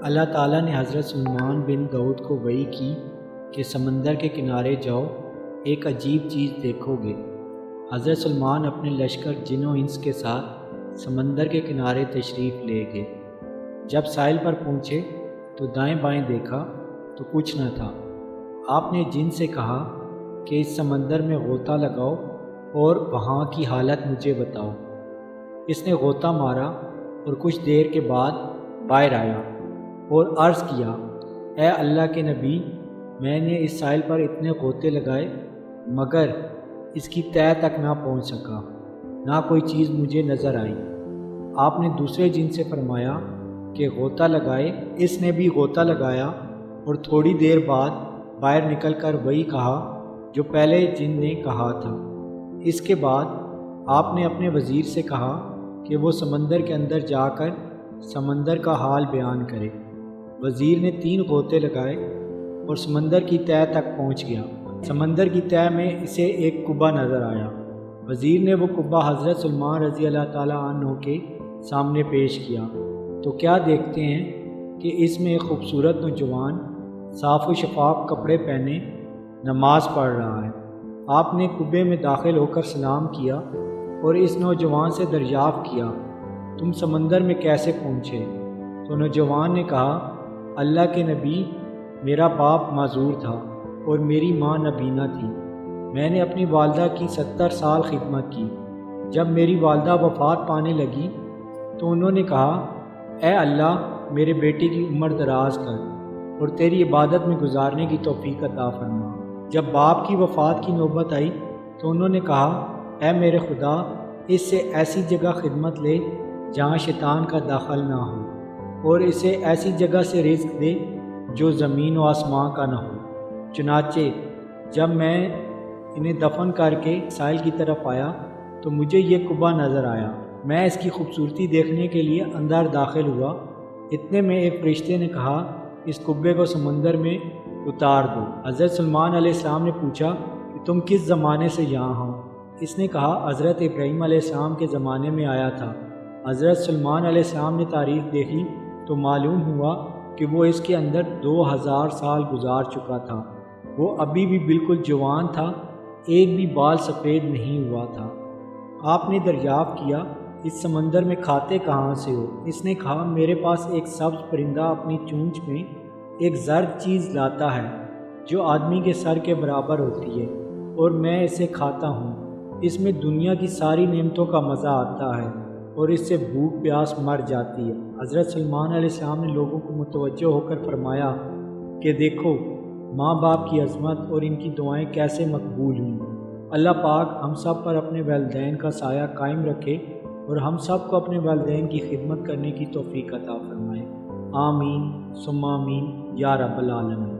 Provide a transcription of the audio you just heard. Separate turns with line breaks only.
اللہ تعالیٰ نے حضرت سلیمان بن داؤد کو وحی کی کہ سمندر کے کنارے جاؤ، ایک عجیب چیز دیکھو گے۔ حضرت سلیمان اپنے لشکر جن و انس کے ساتھ سمندر کے کنارے تشریف لے گئے۔ جب ساحل پر پہنچے تو دائیں بائیں دیکھا تو کچھ نہ تھا۔ آپ نے جن سے کہا کہ اس سمندر میں غوطہ لگاؤ اور وہاں کی حالت مجھے بتاؤ۔ اس نے غوطہ مارا اور کچھ دیر کے بعد باہر آیا اور عرض کیا، اے اللہ کے نبی، میں نے اس ساحل پر اتنے غوطے لگائے مگر اس کی تہہ تک نہ پہنچ سکا، نہ کوئی چیز مجھے نظر آئی۔ آپ نے دوسرے جن سے فرمایا کہ غوطہ لگائے۔ اس نے بھی غوطہ لگایا اور تھوڑی دیر بعد باہر نکل کر وہی کہا جو پہلے جن نے کہا تھا۔ اس کے بعد آپ نے اپنے وزیر سے کہا کہ وہ سمندر کے اندر جا کر سمندر کا حال بیان کرے۔ وزیر نے 3 غوطے لگائے اور سمندر کی تہہ تک پہنچ گیا۔ سمندر کی تہہ میں اسے ایک کعبہ نظر آیا۔ وزیر نے وہ کعبہ حضرت سلیمان رضی اللہ تعالیٰ عنہ کے سامنے پیش کیا تو کیا دیکھتے ہیں کہ اس میں ایک خوبصورت نوجوان صاف و شفاف کپڑے پہنے نماز پڑھ رہا ہے۔ آپ نے کعبے میں داخل ہو کر سلام کیا اور اس نوجوان سے دریافت کیا، تم سمندر میں کیسے پہنچے؟ تو نوجوان نے کہا، اللہ کے نبی، میرا باپ معذور تھا اور میری ماں نابینا تھی۔ میں نے اپنی والدہ کی 70 سال خدمت کی۔ جب میری والدہ وفات پانے لگی تو انہوں نے کہا، اے اللہ، میرے بیٹے کی عمر دراز کر اور تیری عبادت میں گزارنے کی توفیق عطا فرما۔ جب باپ کی وفات کی نوبت آئی تو انہوں نے کہا، اے میرے خدا، اس سے ایسی جگہ خدمت لے جہاں شیطان کا دخل نہ ہو، اور اسے ایسی جگہ سے رزق دے جو زمین و آسمان کا نہ ہو۔ چنانچہ جب میں انہیں دفن کر کے ساحل کی طرف آیا تو مجھے یہ کعبہ نظر آیا۔ میں اس کی خوبصورتی دیکھنے کے لیے اندر داخل ہوا۔ اتنے میں ایک فرشتے نے کہا، اس کعبے کو سمندر میں اتار دو۔ حضرت سلیمان علیہ السلام نے پوچھا کہ تم کس زمانے سے یہاں ہو؟ اس نے کہا، حضرت ابراہیم علیہ السلام کے زمانے میں آیا تھا۔ حضرت سلیمان علیہ السلام نے تاریخ دیکھی تو معلوم ہوا کہ وہ اس کے اندر 2000 سال گزار چکا تھا۔ وہ ابھی بھی بالکل جوان تھا، ایک بھی بال سفید نہیں ہوا تھا۔ آپ نے دریافت کیا، اس سمندر میں کھاتے کہاں سے ہو؟ اس نے کہا، میرے پاس ایک سبز پرندہ اپنی چونچ میں ایک زرد چیز لاتا ہے جو آدمی کے سر کے برابر ہوتی ہے اور میں اسے کھاتا ہوں۔ اس میں دنیا کی ساری نعمتوں کا مزہ آتا ہے اور اس سے بھوک پیاس مر جاتی ہے۔ حضرت سلیمان علیہ السلام نے لوگوں کو متوجہ ہو کر فرمایا کہ دیکھو ماں باپ کی عظمت اور ان کی دعائیں کیسے مقبول ہوئیں۔ اللہ پاک ہم سب پر اپنے والدین کا سایہ قائم رکھے اور ہم سب کو اپنے والدین کی خدمت کرنے کی توفیق عطا فرمائے۔ آمین ثم آمین یا رب العالمین۔